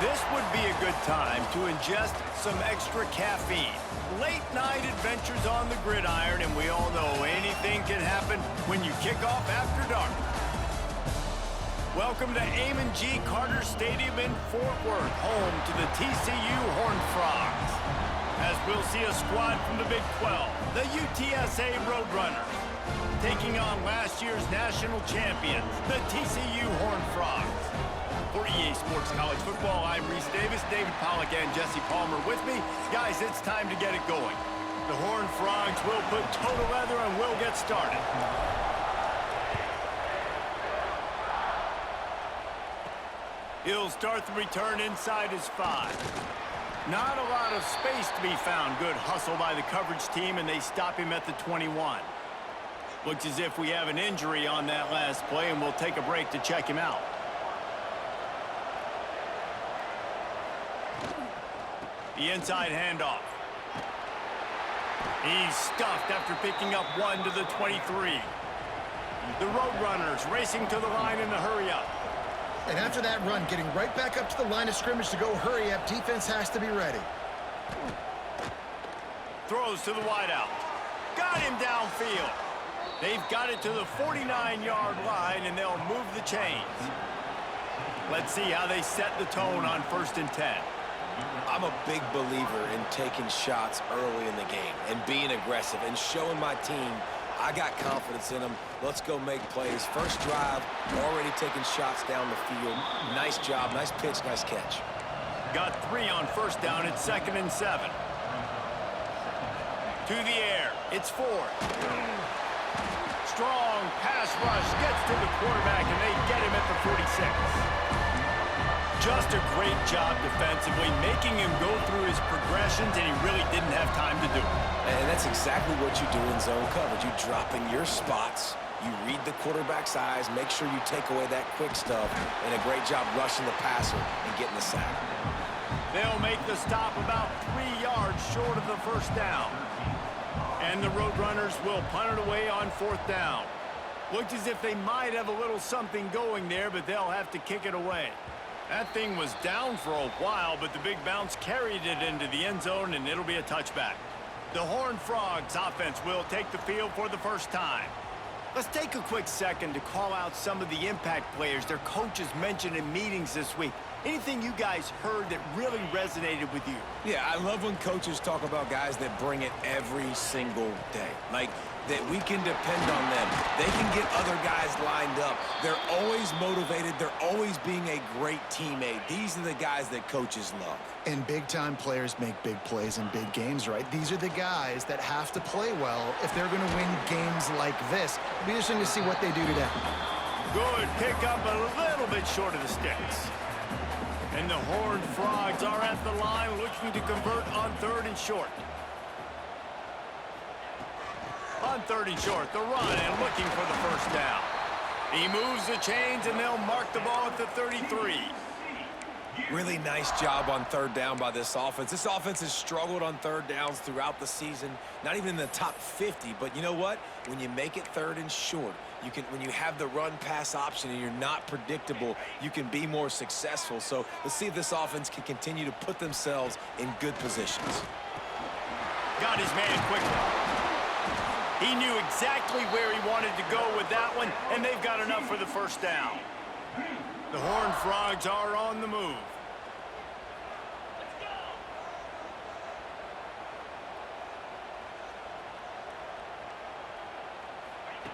This would be a good time to ingest some extra caffeine. Late night adventures on the gridiron, and we all know anything can happen when you kick off after dark. Welcome to Amon G. Carter Stadium in Fort Worth, home to the TCU Horned Frogs. As we'll see a squad from the Big 12, the UTSA Roadrunners, taking on last year's national champions, the TCU Horned Frogs. For EA Sports College Football, I'm Reese Davis, David Pollack, and Jesse Palmer with me. Guys, it's time to get it going. The Horned Frogs will put total leather and we'll get started. He'll start the return inside his 5. Not a lot of space to be found. Good hustle by the coverage team, and they stop him at the 21. Looks as if we have an injury on that last play, and we'll take a break to check him out. The inside handoff. He's stuffed after picking up 1 to the 23. The Roadrunners racing to the line in the hurry-up. And after that run, getting right back up to the line of scrimmage to go hurry up, defense has to be ready. Throws to the wideout. Got him downfield. They've got it to the 49-yard line, and they'll move the chains. Let's see how they set the tone on 1st and 10. I'm a big believer in taking shots early in the game and being aggressive and showing my team I got confidence in them. Let's go make plays. First drive, already taking shots down the field. Nice job, nice pitch, nice catch. Got 3 on 1st down at 2nd and 7. To the air, it's 4. Strong pass rush gets to the quarterback, and they get him at the 46. Just a great job defensively, making him go through his progressions, and he really didn't have time to do it. And that's exactly what you do in zone coverage. You drop in your spots, you read the quarterback's eyes, make sure you take away that quick stuff, and a great job rushing the passer and getting the sack. They'll make the stop about 3 yards short of the 1st down. And the Roadrunners will punt it away on 4th down. Looks as if they might have a little something going there, but they'll have to kick it away. That thing was down for a while, but the big bounce carried it into the end zone, and it'll be a touchback. The Horned Frogs offense will take the field for the first time. Let's take a quick second to call out some of the impact players their coaches mentioned in meetings this week. Anything you guys heard that really resonated with you? Yeah, I love when coaches talk about guys that bring it every single day. Like, that we can depend on them. They can get other guys lined up. They're always motivated. They're always being a great teammate. These are the guys that coaches love. And big-time players make big plays in big games, right? These are the guys that have to play well if they're going to win games like this. It'll be interesting to see what they do today. Good pick up a little bit short of the sticks. And the Horned Frogs are at the line looking to convert on 3rd and short. On 3rd and short, the run and looking for the 1st down. He moves the chains, and they'll mark the ball at the 33. Really nice job on 3rd down by this offense. This offense has struggled on 3rd downs throughout the season. Not even in the top 50, but you know what? When you make it 3rd and short, when you have the run-pass option and you're not predictable, you can be more successful. So let's see if this offense can continue to put themselves in good positions. Got his man quickly. He knew exactly where he wanted to go with that one, and they've got enough for the 1st down. The Horned Frogs are on the move.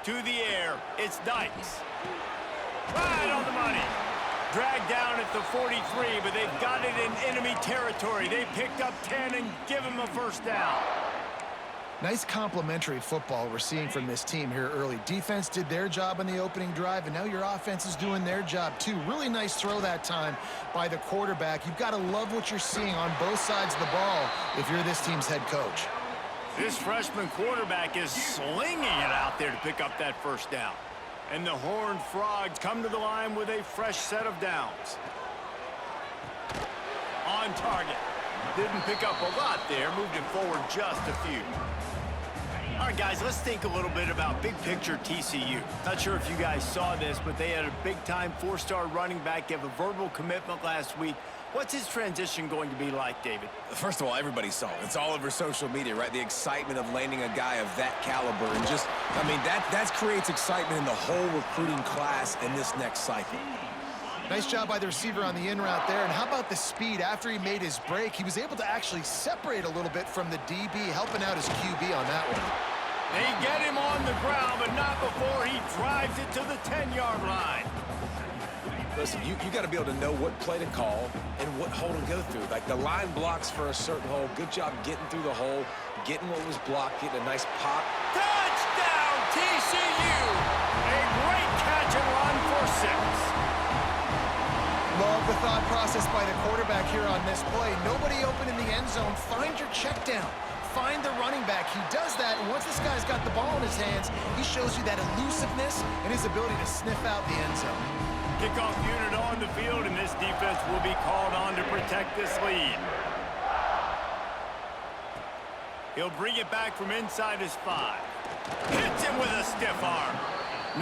To the air, it's Dykes. Right on the money. Dragged down at the 43, but they've got it in enemy territory. They picked up 10 and give him a 1st down. Nice complementary football we're seeing from this team here early. Defense did their job on the opening drive, and now your offense is doing their job too. Really nice throw that time by the quarterback. You've got to love what you're seeing on both sides of the ball if you're this team's head coach. This freshman quarterback is slinging it out there to pick up that 1st down. And the Horned Frogs come to the line with a fresh set of downs. On target. Didn't pick up a lot there, moved it forward just a few. All right, guys, let's think a little bit about big picture TCU. Not sure if you guys saw this, but they had a big-time 4-star running back give a verbal commitment last week What's his transition going to be like, David? First of all, everybody saw it. It's all over social media, right? The excitement of landing a guy of that caliber. And just, I mean, that creates excitement in the whole recruiting class in this next cycle. Nice job by the receiver on the in route there. And how about the speed? After he made his break, he was able to actually separate a little bit from the DB, helping out his QB on that one. They get him on the ground, but not before he drives it to the 10-yard line. Listen, you got to be able to know what play to call and what hole to go through. Like the line blocks for a certain hole. Good job getting through the hole, getting what was blocked, getting a nice pop. Touchdown, TCU! A great catch and run for 6. Love the thought process by the quarterback here on this play. Nobody open in the end zone. Find your check down. Find the running back. He does that, and once this guy's got the ball in his hands, he shows you that elusiveness and his ability to sniff out the end zone. Kickoff unit on the field, and this defense will be called on to protect this lead. He'll bring it back from inside his 5. Hits him with a stiff arm.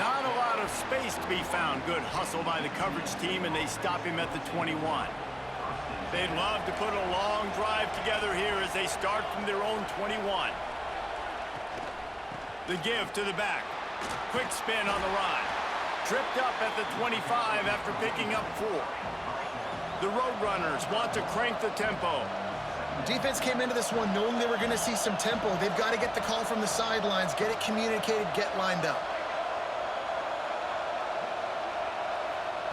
Not a lot of space to be found. Good hustle by the coverage team, and they stop him at the 21. They'd love to put a long drive together here as they start from their own 21. The give to the back. Quick spin on the run. Tripped up at the 25 after picking up 4. The Roadrunners want to crank the tempo. Defense came into this one knowing they were going to see some tempo. They've got to get the call from the sidelines, get it communicated, get lined up.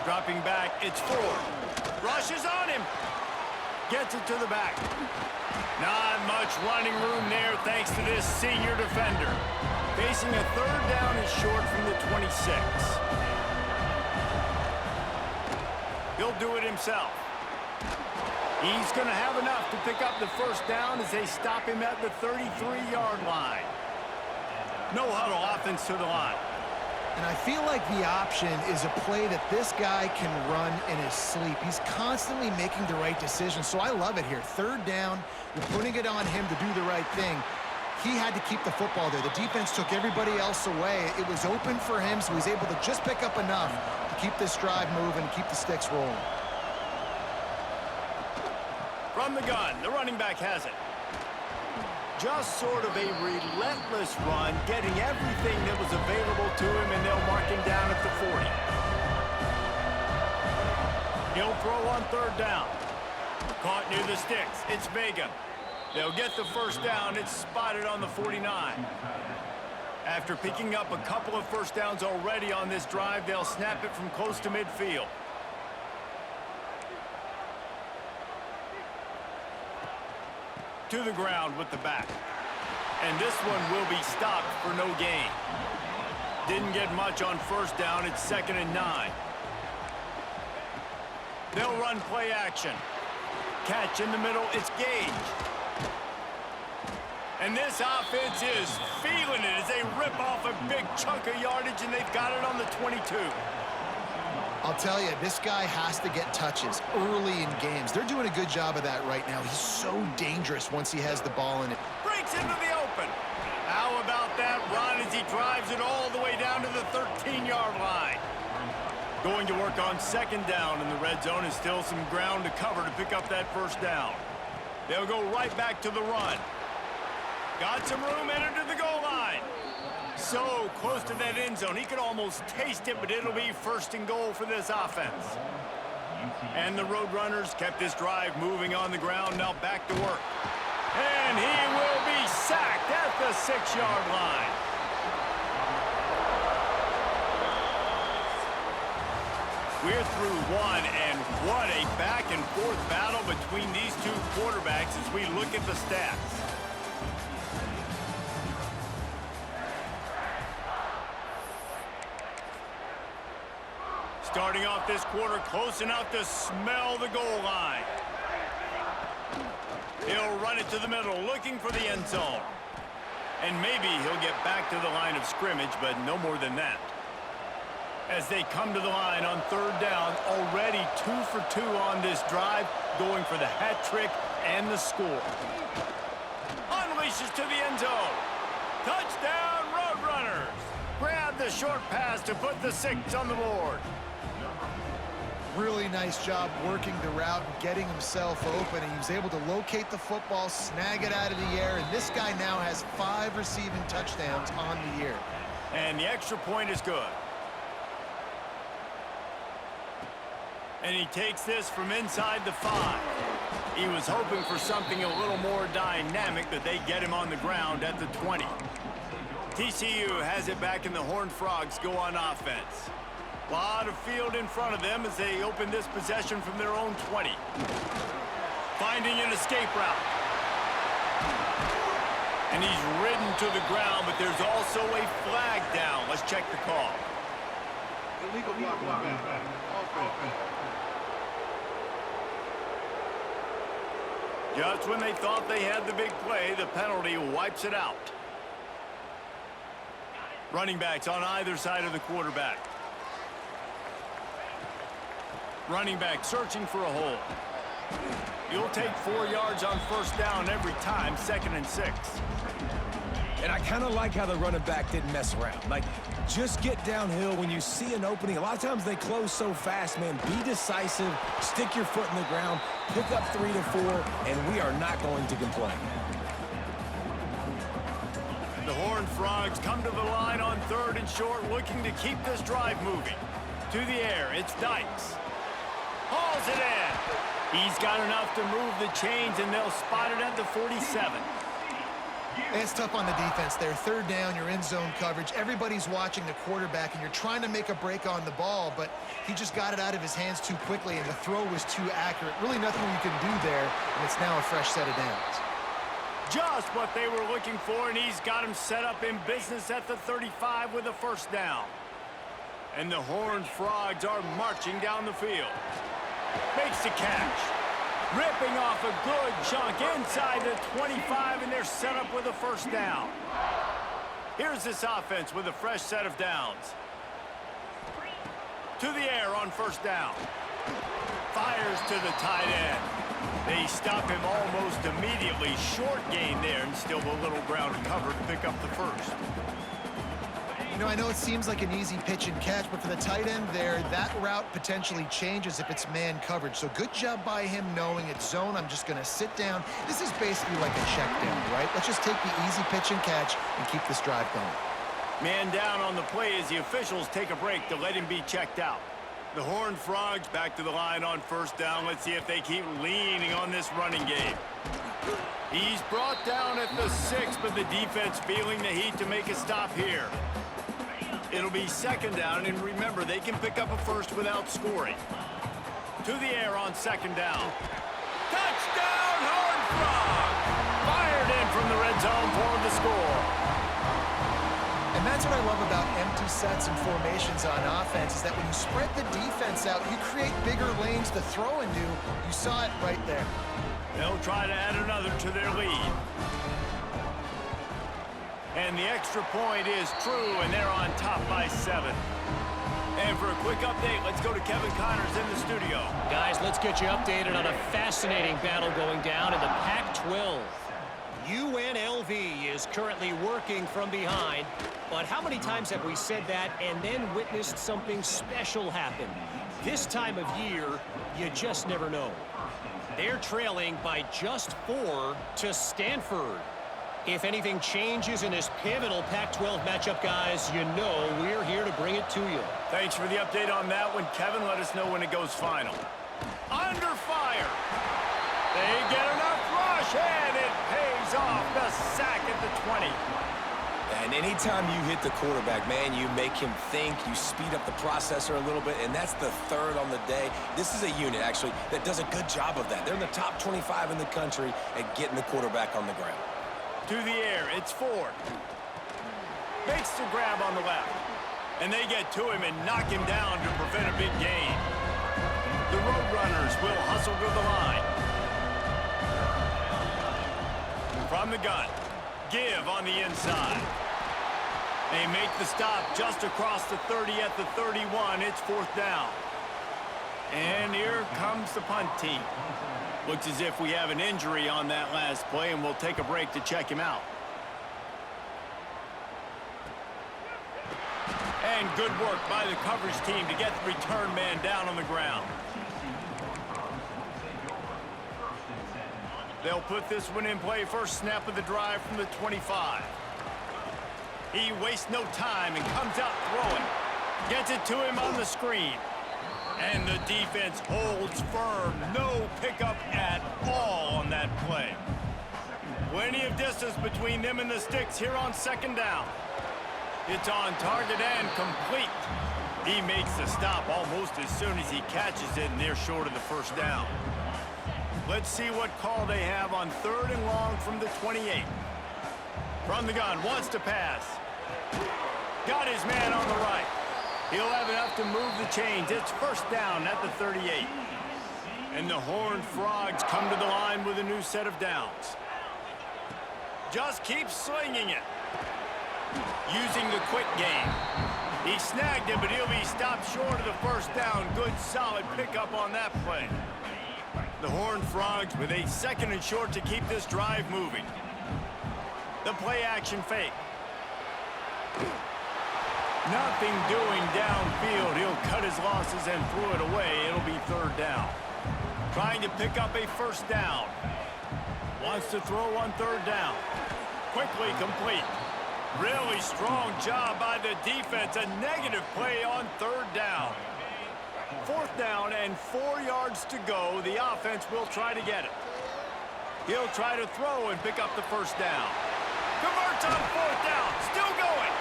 Dropping back, it's 4. Rushes on him. Gets it to the back. Not much running room there thanks to this senior defender. Facing a 3rd down and short from the 26. He'll do it himself. He's going to have enough to pick up the 1st down as they stop him at the 33-yard line. No huddle offense to the line. And I feel like the option is a play that this guy can run in his sleep. He's constantly making the right decision, so I love it here. 3rd down, you're putting it on him to do the right thing. He had to keep the football there. The defense took everybody else away. It was open for him, so he's able to just pick up enough to keep this drive moving and keep the sticks rolling. From the gun, the running back has it. Just sort of a relentless run, getting everything that was available to him, and they'll mark him down at the 40. He'll throw on 3rd down. Caught near the sticks. It's Vega. They'll get the 1st down. It's spotted on the 49. After picking up a couple of 1st downs already on this drive, they'll snap it from close to midfield. To the ground with the back. And this one will be stopped for no gain. Didn't get much on 1st down. It's 2nd and 9. They'll run play action. Catch in the middle. It's Gage. And this offense is feeling it as they rip off a big chunk of yardage, and they've got it on the 22. I'll tell you, this guy has to get touches early in games. They're doing a good job of that right now. He's so dangerous once he has the ball in it. Breaks into the open. How about that run as he drives it all the way down to the 13-yard line? Going to work on 2nd down, and the red zone is still some ground to cover to pick up that 1st down. They'll go right back to the run. Got some room, entered to the goal line. So close to that end zone. He could almost taste it, but it'll be 1st and goal for this offense. And the Roadrunners kept this drive moving on the ground. Now back to work. And he will be sacked at the 6-yard line. We're through one, and what a back-and-forth battle between these two quarterbacks as we look at the stats. Starting off this quarter close enough to smell the goal line. He'll run it to the middle, looking for the end zone. And maybe he'll get back to the line of scrimmage, but no more than that. As they come to the line on 3rd down, already 2 for 2 on this drive, going for the hat trick and the score. Unleashes to the end zone. Touchdown, Roadrunners! Grab the short pass to put the 6 on the board. Really nice job working the route and getting himself open. And he was able to locate the football, snag it out of the air, and this guy now has 5 receiving touchdowns on the year. And the extra point is good. And he takes this from inside the 5. He was hoping for something a little more dynamic, but they get him on the ground at the 20. TCU has it back, and the Horned Frogs go on offense. A lot of field in front of them as they open this possession from their own 20. Finding an escape route. And he's ridden to the ground, but there's also a flag down. Let's check the call. Illegal block. Just when they thought they had the big play, the penalty wipes it out. Running backs on either side of the quarterback. Running back searching for a hole. You'll take 4 yards on first down every time, 2nd and 6. And I kind of like how the running back didn't mess around. Like, just get downhill when you see an opening. A lot of times they close so fast, man. Be decisive, stick your foot in the ground, pick up 3 to 4, and we are not going to complain. The Horned Frogs come to the line on 3rd and short, looking to keep this drive moving. To the air, it's Dykes. Hauls it in. He's got enough to move the chains, and they'll spot it at the 47. It's tough on the defense there. 3rd down, you're in zone coverage. Everybody's watching the quarterback, and you're trying to make a break on the ball, but he just got it out of his hands too quickly, and the throw was too accurate. Really nothing you can do there, and it's now a fresh set of downs. Just what they were looking for, and he's got him set up in business at the 35 with a first down. And the Horned Frogs are marching down the field. Makes the catch. Ripping off a good chunk inside the 25, and they're set up with a first down. Here's this offense with a fresh set of downs. To the air on first down. Fires to the tight end. They stop him almost immediately. Short gain there, and still a little ground to cover to pick up the first. You know, I know it seems like an easy pitch and catch, but for the tight end there, that route potentially changes if it's man coverage. So good job by him knowing it's zone. I'm just going to sit down. This is basically like a check down, right? Let's just take the easy pitch and catch and keep this drive going. Man down on the play as the officials take a break to let him be checked out. The Horned Frogs back to the line on first down. Let's see if they keep leaning on this running game. He's brought down at the 6, but the defense feeling the heat to make a stop here. It'll be 2nd down, and remember, they can pick up a first without scoring. To the air on 2nd down. Touchdown, Horned Frogs! Fired in from the red zone for the score. And that's what I love about empty sets and formations on offense, is that when you spread the defense out, you create bigger lanes to throw into. You saw it right there. They'll try to add another to their lead. And the extra point is true, and they're on top by 7. And for a quick update, let's go to Kevin Connors in the studio. Guys, let's get you updated on a fascinating battle going down in the Pac-12. UNLV is currently working from behind, but how many times have we said that and then witnessed something special happen? This time of year, you just never know. They're trailing by just 4 to Stanford. If anything changes in this pivotal Pac-12 matchup, guys, you know we're here to bring it to you. Thanks for the update on that one, Kevin. Let us know when it goes final. Under fire. They get enough rush, and it pays off. The sack at the 20. And anytime you hit the quarterback, man, you make him think, you speed up the processor a little bit, and that's the 3rd on the day. This is a unit, actually, that does a good job of that. They're in the top 25 in the country at getting the quarterback on the ground. To the air, it's Ford. Makes the grab on the left. And they get to him and knock him down to prevent a big gain. The Roadrunners will hustle to the line. From the gun, give on the inside. They make the stop just across the 30 at the 31. It's 4th down. And here comes the punt team. Looks as if we have an injury on that last play, and we'll take a break to check him out. And good work by the coverage team to get the return man down on the ground. They'll put this one in play. First snap of the drive from the 25. He wastes no time and comes out throwing. Gets it to him on the screen. And the defense holds firm. No pickup at all on that play. Plenty of distance between them and the sticks here on second down. It's on target and complete. He makes the stop almost as soon as he catches it, and they're short of the first down. Let's see what call they have on 3rd and long from the 28. From the gun, wants to pass. Got his man on the right. He'll have enough to move the chains. It's first down at the 38. And the Horned Frogs come to the line with a new set of downs. Just keeps slinging it. Using the quick game. He snagged it, but he'll be stopped short of the first down. Good, solid pickup on that play. The Horned Frogs with a 2nd and short to keep this drive moving. The play action fake. Nothing doing downfield. He'll cut his losses and throw it away. It'll be 3rd down. Trying to pick up a first down. Wants to throw on 3rd down. Quickly complete. Really strong job by the defense. A negative play on 3rd down. 4th down and 4 yards to go. The offense will try to get it. He'll try to throw and pick up the first down. Converts on 4th down. Still going.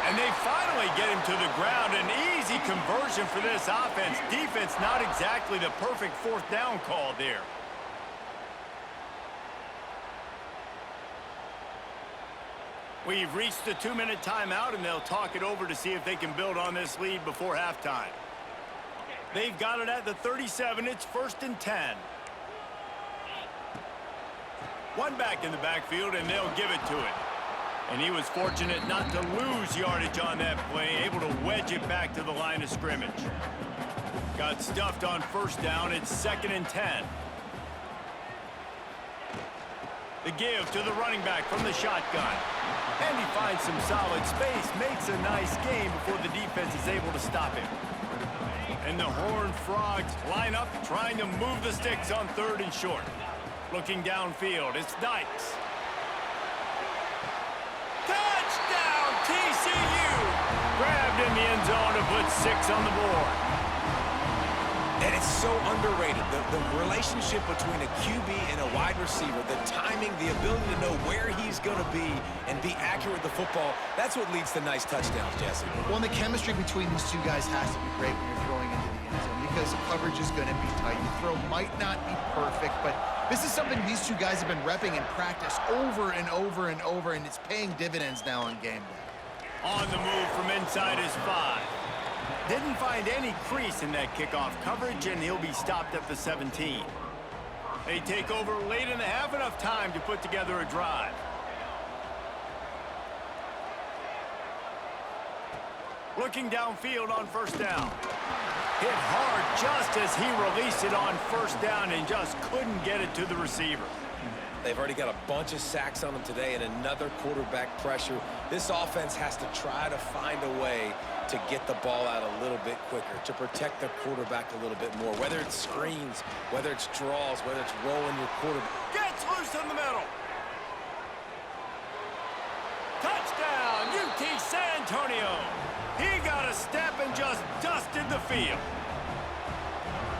And they finally get him to the ground. An easy conversion for this offense. Defense not exactly the perfect 4th down call there. We've reached the 2-minute timeout, and they'll talk it over to see if they can build on this lead before halftime. They've got it at the 37. It's 1st and 10. One back in the backfield, and they'll give it to it. And he was fortunate not to lose yardage on that play, able to wedge it back to the line of scrimmage. Got stuffed on first down. It's 2nd and 10. The give to the running back from the shotgun. And he finds some solid space, makes a nice gain before the defense is able to stop him. And the Horned Frogs line up, trying to move the sticks on 3rd and short. Looking downfield, it's Dykes. Touchdown, TCU! Grabbed in the end zone to put 6 on the board. And it's so underrated. The relationship between a QB and a wide receiver, the timing, the ability to know where he's going to be and be accurate with the football, that's what leads to nice touchdowns, Jesse. Well, and the chemistry between these two guys has to be great when you're throwing into the end zone because the coverage is going to be tight. The throw might not be perfect, but this is something these two guys have been repping in practice over and over and over, and it's paying dividends now on game day. On the move from inside his 5. Didn't find any crease in that kickoff coverage, and he'll be stopped at the 17. They take over late in the half, enough time to put together a drive. Looking downfield on first down. Hit hard just as he released it on first down and just couldn't get it to the receiver. They've already got a bunch of sacks on them today and another quarterback pressure. This offense has to try to find a way to get the ball out a little bit quicker, to protect their quarterback a little bit more, whether it's screens, whether it's draws, whether it's rolling your quarterback. Gets loose in the middle. Touchdown, UT San Antonio. He got a step and just dusted the field.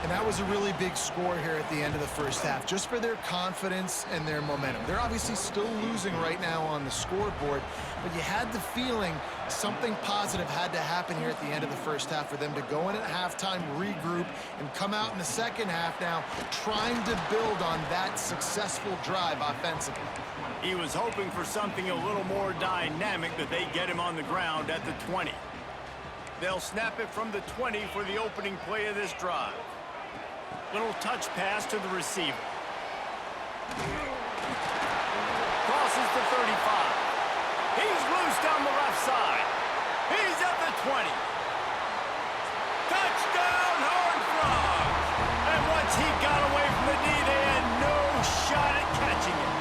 And that was a really big score here at the end of the first half, just for their confidence and their momentum. They're obviously still losing right now on the scoreboard, but you had the feeling something positive had to happen here at the end of the first half for them to go in at halftime, regroup, and come out in the second half now trying to build on that successful drive offensively. He was hoping for something a little more dynamic, but they get him on the ground at the 20. They'll snap it from the 20 for the opening play of this drive. Little touch pass to the receiver. Crosses the 35. He's loose down the left side. He's at the 20. Touchdown, Horned Frogs! And once he got away from the knee, they had no shot at catching him.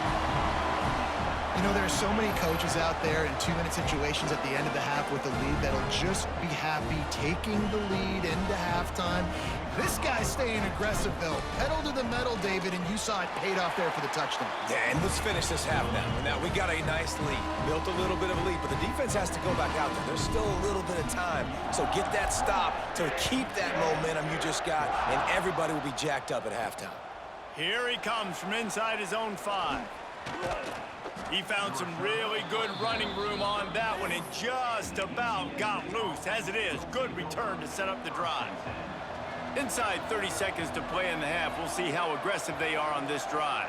You know, there are so many coaches out there in 2-minute situations at the end of the half with the lead that'll just be happy taking the lead into halftime. This guy's staying aggressive, though. Pedal to the metal, David, and you saw it paid off there for the touchdown. Yeah, and let's finish this half now. Now, we got a nice lead. Built a little bit of a lead, but the defense has to go back out there. There's still a little bit of time. So get that stop to keep that momentum you just got, and everybody will be jacked up at halftime. Here he comes from inside his own 5. He found some really good running room on that one and just about got loose. As it is, good return to set up the drive. Inside 30 seconds to play in the half. We'll see how aggressive they are on this drive.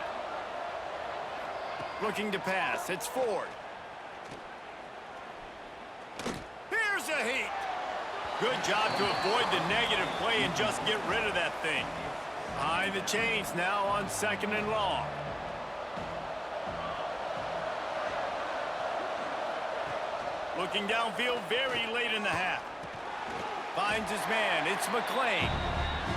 Looking to pass. It's Ford. Here's a heat. Good job to avoid the negative play and just get rid of that thing. Behind the chains now on 2nd and long. Looking downfield very late in the half. Finds his man. It's McClain.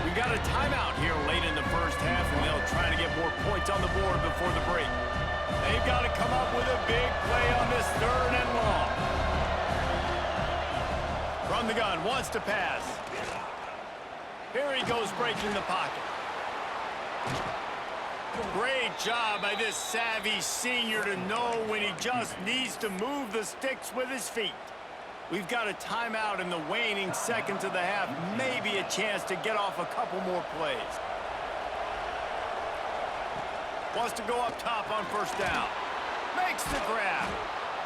We've got a timeout here late in the first half, and they'll try to get more points on the board before the break. They've got to come up with a big play on this 3rd and long. From the gun, wants to pass. Here he goes breaking the pocket. Great job by this savvy senior to know when he just needs to move the sticks with his feet. We've got a timeout in the waning seconds of the half. Maybe a chance to get off a couple more plays. Wants to go up top on 1st down. Makes the grab.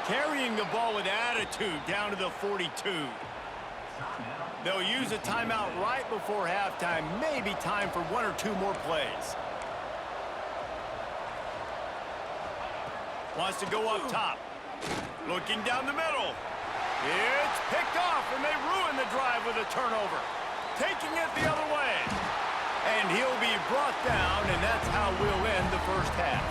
Carrying the ball with attitude down to the 42. They'll use a timeout right before halftime. Maybe time for 1 or 2 more plays. Wants to go up top. Looking down the middle. It's picked off, and they ruin the drive with a turnover. Taking it the other way. And he'll be brought down, and that's how we'll end the first half.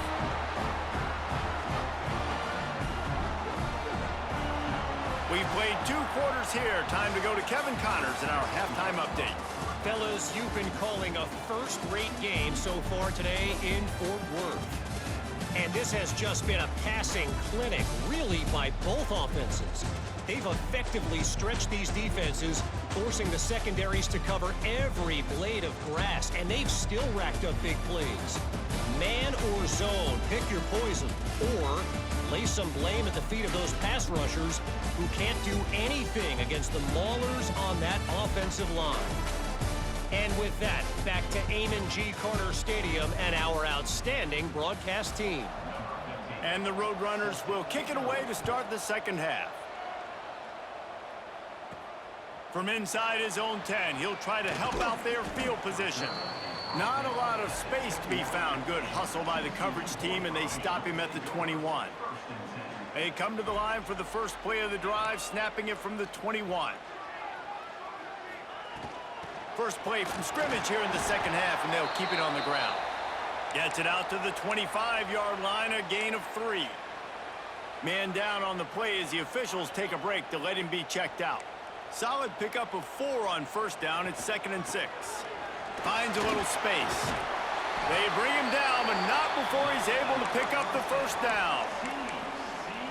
We've played 2 quarters here. Time to go to Kevin Connors in our halftime update. Fellas, you've been calling a first-rate game so far today in Fort Worth. And this has just been a passing clinic, really, by both offenses. They've effectively stretched these defenses, forcing the secondaries to cover every blade of grass, and they've still racked up big plays. Man or zone, pick your poison, or lay some blame at the feet of those pass rushers who can't do anything against the maulers on that offensive line. And with that, back to Amon G. Carter Stadium and our outstanding broadcast team. And the Roadrunners will kick it away to start the second half. From inside his own 10, he'll try to help out their field position. Not a lot of space to be found. Good hustle by the coverage team, and they stop him at the 21. They come to the line for the first play of the drive, snapping it from the 21. First play from scrimmage here in the second half, and they'll keep it on the ground. Gets it out to the 25-yard line, a gain of 3. Man down on the play as the officials take a break to let him be checked out. Solid pickup of 4 on 1st down. It's 2nd and 6. Finds a little space. They bring him down, but not before he's able to pick up the 1st down.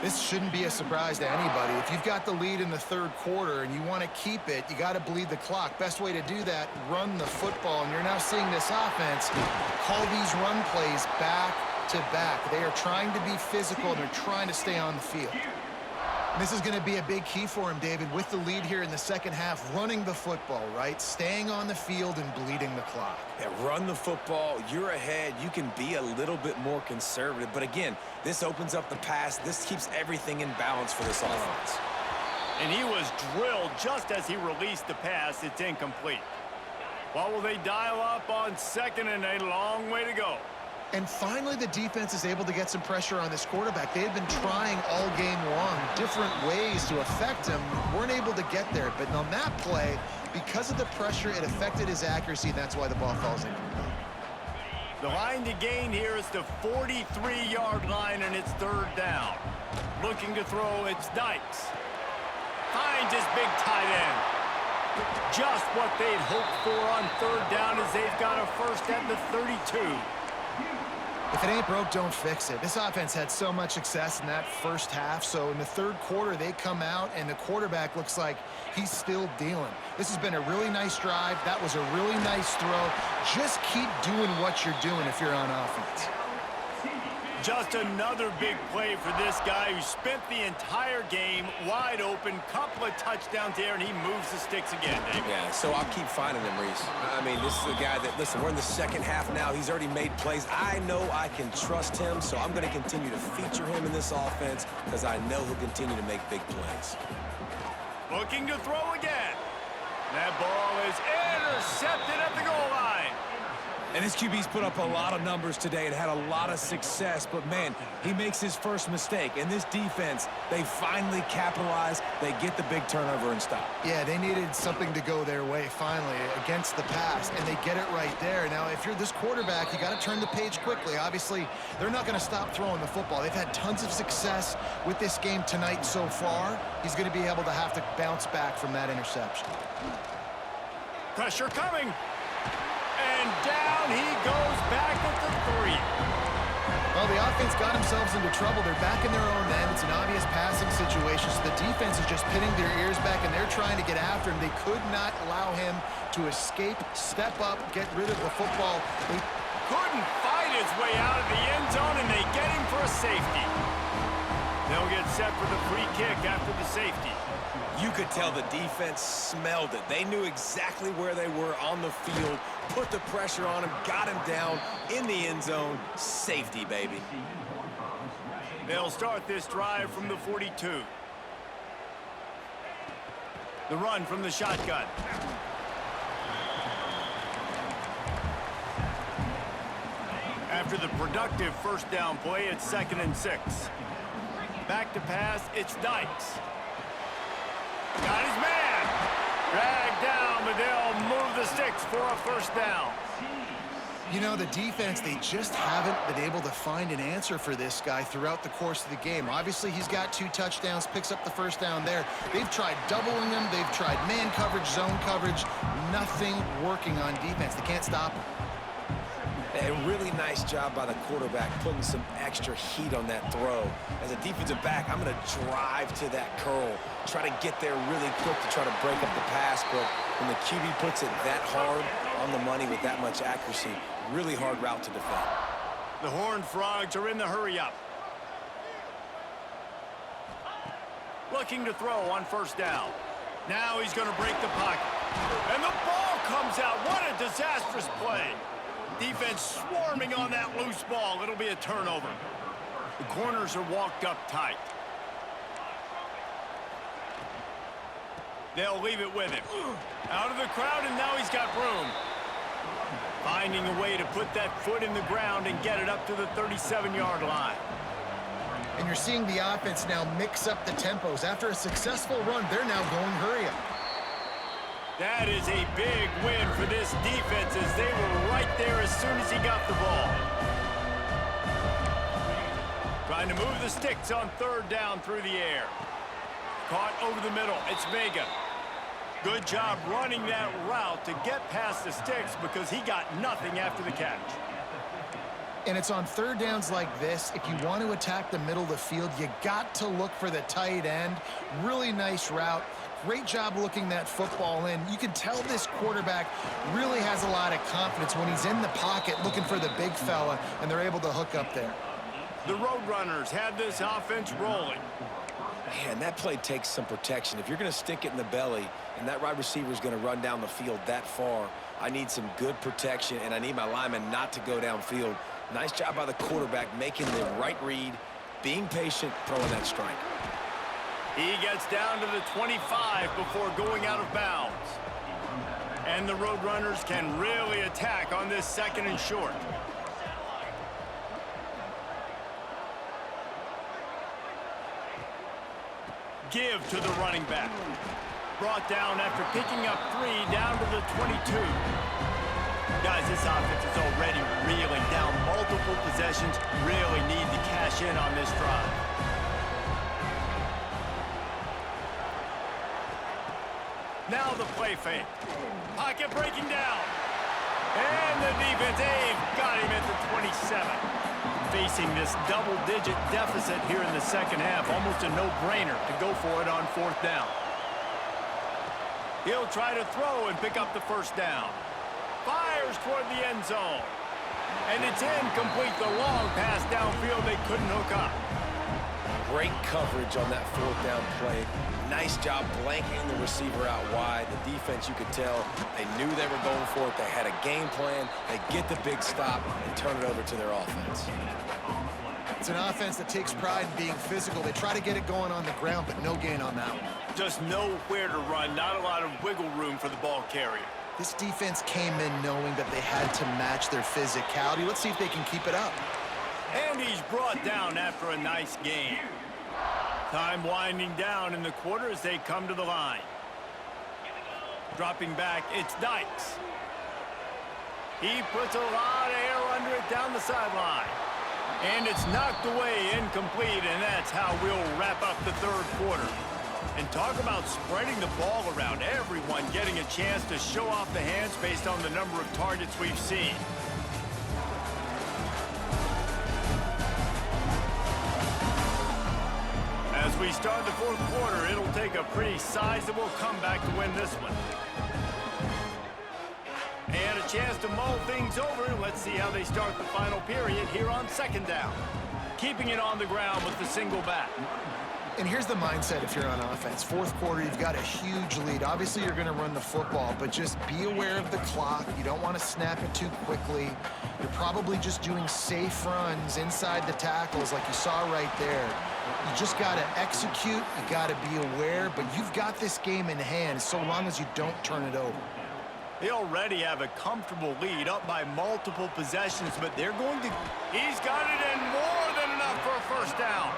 This shouldn't be a surprise to anybody. If you've got the lead in the 3rd quarter and you want to keep it, you got to bleed the clock. Best way to do that, run the football. And you're now seeing this offense call these run plays back to back. They are trying to be physical, and they're trying to stay on the field. This is going to be a big key for him, David, with the lead here in the second half, running the football, right? Staying on the field and bleeding the clock. Yeah, run the football. You're ahead. You can be a little bit more conservative. But again, this opens up the pass. This keeps everything in balance for this offense. And he was drilled just as he released the pass. It's incomplete. What will they dial up on 2nd and a long way to go? And finally, the defense is able to get some pressure on this quarterback. They had been trying all game long different ways to affect him. Weren't able to get there. But on that play, because of the pressure, it affected his accuracy, and that's why the ball falls incomplete. The line to gain here is the 43-yard line, and it's 3rd down. Looking to throw, it's Dykes. Finds his big tight end. Just what they'd hoped for on 3rd down as they've got a first at the 32. If If it ain't broke, don't fix it. This offense had so much success in that first half, so in the third quarter, they come out, and the quarterback looks like he's still dealing. This has been a really nice drive. That was a really nice throw. Just keep doing what you're doing if you're on offense. Just another big play for this guy who spent the entire game wide open, couple of touchdowns there, and he moves the sticks again, David. Yeah, so I'll keep finding him, Reese. I mean, this is a guy that, listen, we're in the second half now. He's already made plays. I know I can trust him, so I'm going to continue to feature him in this offense because I know he'll continue to make big plays. Looking to throw again. That ball is intercepted at the goal line. And this QB's put up a lot of numbers today and had a lot of success, but man, he makes his first mistake. And this defense, they finally capitalize. They get the big turnover and stop. Yeah, they needed something to go their way finally against the pass, and they get it right there. Now, if you're this quarterback, you got to turn the page quickly. Obviously, they're not going to stop throwing the football. They've had tons of success with this game tonight so far. He's going to be able to have to bounce back from that interception. Pressure coming. And down he goes back at the 3. Well, the offense got themselves into trouble. They're back in their own end. It's an obvious passing situation, so the defense is just pinning their ears back, and they're trying to get after him. They could not allow him to escape, step up, get rid of the football. They couldn't fight his way out of the end zone, and they get him for a safety. They'll get set for the free kick after the safety. You could tell the defense smelled it. They knew exactly where they were on the field, put the pressure on him, got him down in the end zone. Safety, baby. They'll start this drive from the 42. The run from the shotgun. After the productive first down play, it's 2nd and 6. Back to pass, it's Dykes. Got his man. Dragged down, but they'll move the sticks for a first down. You know, the defense, they just haven't been able to find an answer for this guy throughout the course of the game. Obviously, he's got 2 touchdowns, picks up the first down there. They've tried doubling him. They've tried man coverage, zone coverage. Nothing working on defense. They can't stop him. A really nice job by the quarterback putting some extra heat on that throw. As a defensive back, I'm going to drive to that curl, try to get there really quick to try to break up the pass, but when the QB puts it that hard on the money with that much accuracy, really hard route to defend. The Horned Frogs are in the hurry-up. Looking to throw on first down. Now he's going to break the pocket. And the ball comes out. What a disastrous play. Defense swarming on that loose ball. It'll be a turnover. The corners are walked up tight. They'll leave it with him. Out of the crowd, and now he's got room. Finding a way to put that foot in the ground and get it up to the 37-yard line. And you're seeing the offense now mix up the tempos. After a successful run, they're now going hurry up. That is a big win for this defense as they were right there as soon as he got the ball. Trying to move the sticks on 3rd down through the air. Caught over the middle. It's Vega. Good job running that route to get past the sticks because he got nothing after the catch. And it's on 3rd downs like this. If you want to attack the middle of the field, you got to look for the tight end. Really nice route. Great job looking that football in. You can tell this quarterback really has a lot of confidence when he's in the pocket looking for the big fella, and they're able to hook up there. The Roadrunners have this offense rolling. Man, that play takes some protection. If you're going to stick it in the belly and that wide receiver is going to run down the field that far, I need some good protection, and I need my lineman not to go downfield. Nice job by the quarterback making the right read, being patient, throwing that strike. He gets down to the 25 before going out of bounds. And the Roadrunners can really attack on this 2nd and short. Give to the running back. Brought down after picking up 3 down to the 22. Guys, this offense is already reeling down multiple possessions. Really need to cash in on this drive. Now the play fake. Pocket breaking down. And the defense, they've got him at the 27. facing this double-digit deficit here in the second half. Almost a no-brainer to go for it on fourth down. He'll try to throw and pick up the first down. Fires toward the end zone. And it's incomplete. The long pass downfield they couldn't hook up. Great coverage on that fourth down play. Nice job blanketing the receiver out wide. The defense, you could tell, they knew they were going for it. They had a game plan. They get the big stop and turn it over to their offense. It's an offense that takes pride in being physical. They try to get it going on the ground, but no gain on that one. Just nowhere to run. Not a lot of wiggle room for the ball carrier. This defense came in knowing that they had to match their physicality. Let's see if they can keep it up. And he's brought down after a nice game. Time winding down in the quarter as they come to the line. Dropping back, it's Dykes. He puts a lot of air under it down the sideline. And it's knocked away, incomplete, and that's how we'll wrap up the third quarter. And talk about spreading the ball around. Everyone getting a chance to show off the hands based on the number of targets we've seen. As we start the fourth quarter, it'll take a pretty sizable comeback to win this one. And a chance to mull things over. Let's see how they start the final period here on second down. Keeping it on the ground with the single back. And here's the mindset if you're on offense. Fourth quarter, you've got a huge lead. Obviously, you're going to run the football, but just be aware of the clock. You don't want to snap it too quickly. You're probably just doing safe runs inside the tackles like you saw right there. You just got to execute. You got to be aware, but you've got this game in hand so long as you don't turn it over. They already have a comfortable lead up by multiple possessions, but they're going to... He's got it in more than enough for a first down.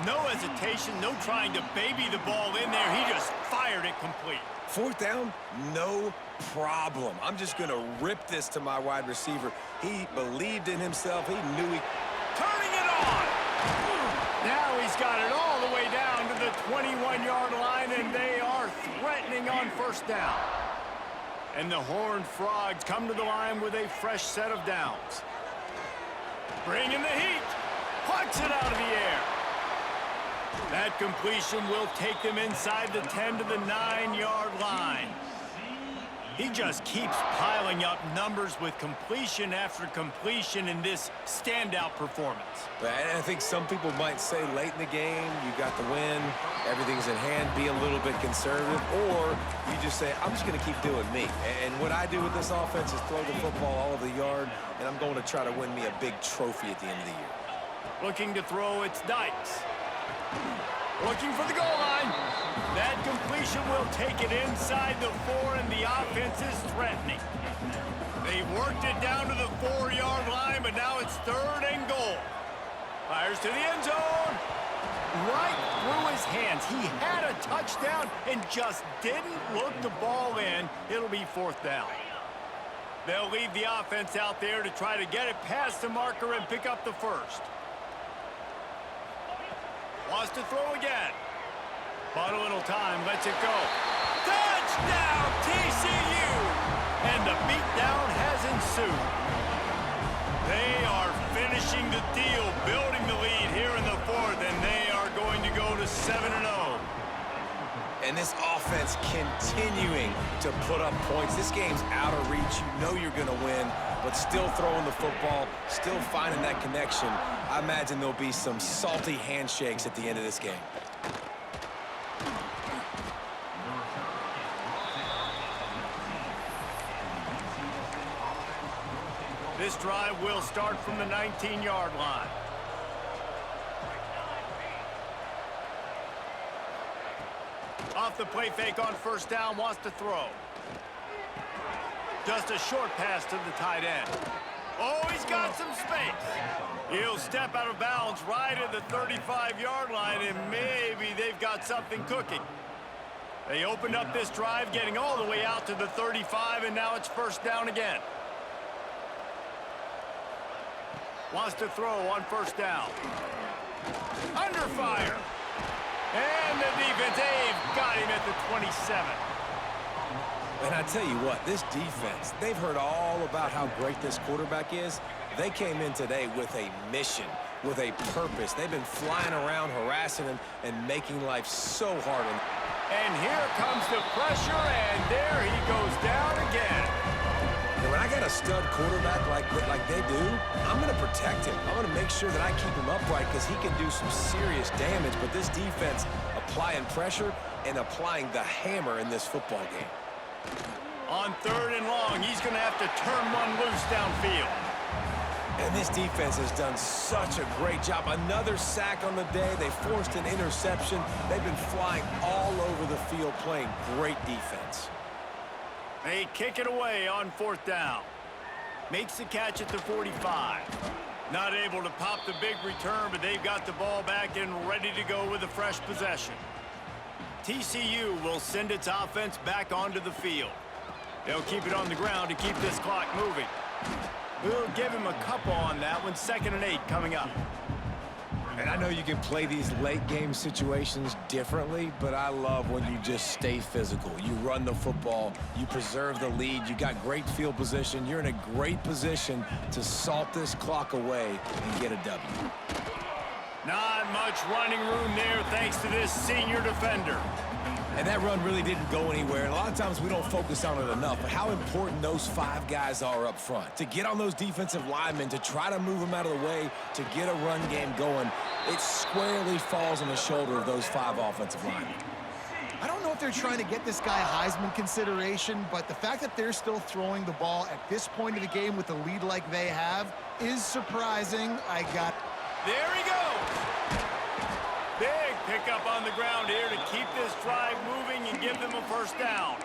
No hesitation, no trying to baby the ball in there. He just fired it complete. Fourth down, no problem. I'm just going to rip this to my wide receiver. He believed in himself. He knew he... Turning it on! Now he's got it all the way down to the 21-yard line, and they are threatening on first down. And the Horned Frogs come to the line with a fresh set of downs. Bringing the heat. Plucks it out of the air. That completion will take them inside the 10 to the 9-yard line. He just keeps piling up numbers with completion after completion in this standout performance. And I think some people might say late in the game, you got the win, everything's in hand, be a little bit conservative, or you just say, I'm just going to keep doing me. And what I do with this offense is throw the football all over the yard, and I'm going to try to win me a big trophy at the end of the year. Looking to throw, it's Dykes. Looking for the goal line. That completion will take it inside the 4, and the offense is threatening. They've worked it down to the 4-yard line, but now it's third and goal. Fires to the end zone. Right through his hands. He had a touchdown and just didn't look the ball in. It'll be fourth down. They'll leave the offense out there to try to get it past the marker and pick up the first. Wants to throw again. But a little time, lets it go. Touchdown, TCU! And the beatdown has ensued. They are finishing the deal, building the lead here in the fourth, and they are going to go to 7-0. And this offense continuing to put up points. This game's out of reach. You know you're going to win, but still throwing the football, still finding that connection. I imagine there'll be some salty handshakes at the end of this game. This drive will start from the 19-yard line. Off the play fake on first down, wants to throw. Just a short pass to the tight end. Oh, he's got some space. He'll step out of bounds right at the 35-yard line, and maybe they've got something cooking. They opened up this drive, getting all the way out to the 35, and now it's first down again. Wants to throw on first down. Under fire. And the defense, they've got him at the 27. And I tell you what, this defense, they've heard all about how great this quarterback is, They came in today with a mission, with a purpose. They've been flying around, harassing him, and making life so hard. And here comes the pressure, and there he goes down again. And when I got a stud quarterback like they do, I'm going to protect him. I'm going to make sure that I keep him upright because he can do some serious damage. But this defense applying pressure and applying the hammer in this football game. On 3rd and long, he's going to have to turn one loose downfield. And this defense has done such a great job. Another sack on the day. They forced an interception. They've been flying all over the field playing great defense. They kick it away on 4th down. Makes the catch at the 45. Not able to pop the big return, but they've got the ball back and ready to go with a fresh possession. TCU will send its offense back onto the field. They'll keep it on the ground to keep this clock moving. We'll give him a couple on that one. 2nd and 8 coming up. And I know you can play these late game situations differently, but I love when you just stay physical. You run the football, you preserve the lead, you got great field position, you're in a great position to salt this clock away and get a W. Not much running room there thanks to this senior defender. And that run really didn't go anywhere. And a lot of times we don't focus on it enough. But how important those 5 guys are up front. To get on those defensive linemen, to try to move them out of the way, to get a run game going, it squarely falls on the shoulder of those 5 offensive linemen. I don't know if they're trying to get this guy Heisman consideration, but the fact that they're still throwing the ball at this point of the game with the lead like they have is surprising. There he goes. Big pickup on the ground here to keep this drive moving and give them a 1st down.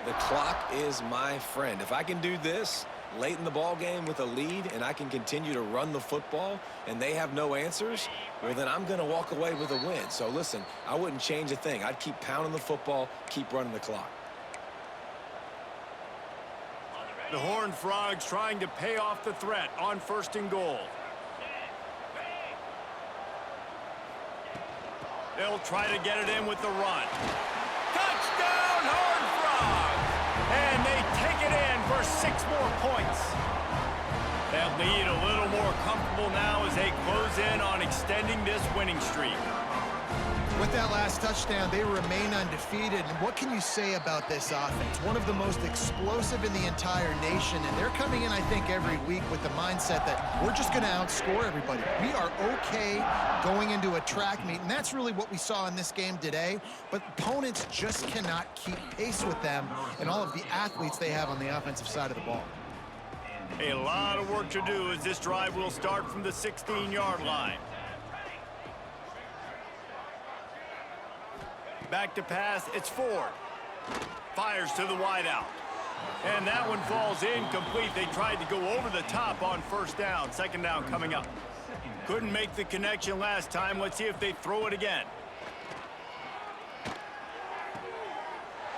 The clock is my friend. If I can do this late in the ball game with a lead and I can continue to run the football and they have no answers, well, then I'm going to walk away with a win. So, listen, I wouldn't change a thing. I'd keep pounding the football, keep running the clock. The Horned Frogs trying to pay off the threat on 1st and goal. They'll try to get it in with the run. Touchdown, Horned Frogs! And they take it in for 6 more points. That lead a little more comfortable now as they close in on extending this winning streak. With that last touchdown, they remain undefeated. And what can you say about this offense? One of the most explosive in the entire nation. And they're coming in, I think, every week with the mindset that we're just going to outscore everybody. We are okay going into a track meet. And that's really what we saw in this game today. But opponents just cannot keep pace with them and all of the athletes they have on the offensive side of the ball. A lot of work to do as this drive will start from the 16-yard line. Back to pass, it's Ford. Fires to the wideout. And that one falls incomplete. They tried to go over the top on 1st down. 2nd down coming up. Couldn't make the connection last time. Let's see if they throw it again.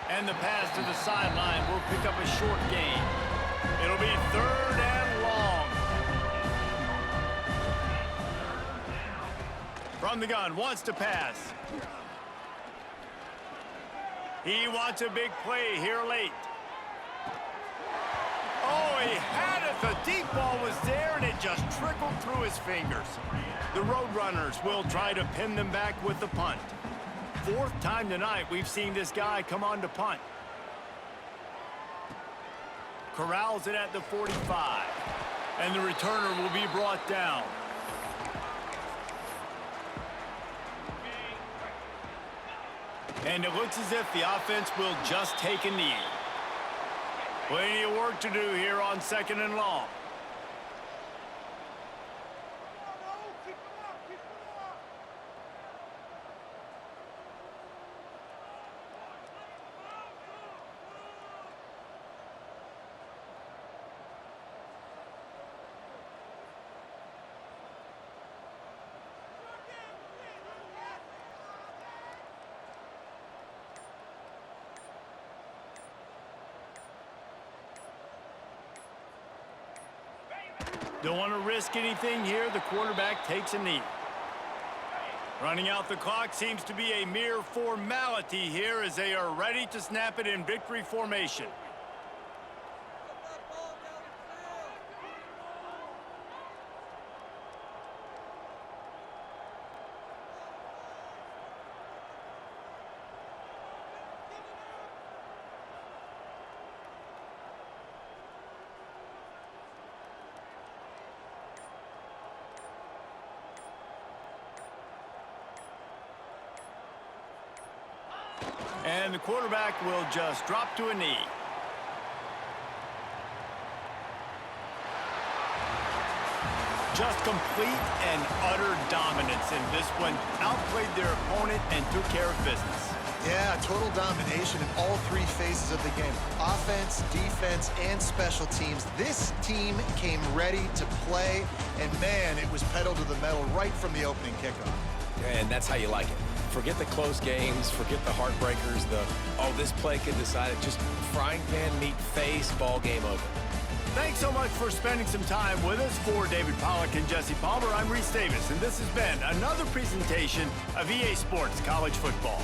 And the pass to the sideline will pick up a short gain. It'll be 3rd and long. From the gun, wants to pass. He wants a big play here late. Oh, he had it. The deep ball was there, and it just trickled through his fingers. The Roadrunners will try to pin them back with the punt. 4th time tonight we've seen this guy come on to punt. Corrals it at the 45. And the returner will be brought down. And it looks as if the offense will just take a knee. Plenty of work to do here on 2nd and long. Don't want to risk anything here. The quarterback takes a knee. Running out the clock seems to be a mere formality here as they are ready to snap it in victory formation. And the quarterback will just drop to a knee. Just complete and utter dominance in this one. Outplayed their opponent and took care of business. Yeah, total domination in all three phases of the game. Offense, defense, and special teams. This team came ready to play, and man, it was pedal to the metal right from the opening kickoff. And that's how you like it. Forget the close games, forget the heartbreakers, this play could decide it. Just frying pan meet face, ball game over. Thanks so much for spending some time with us. For David Pollack and Jesse Palmer, I'm Reese Davis, and this has been another presentation of EA Sports College Football.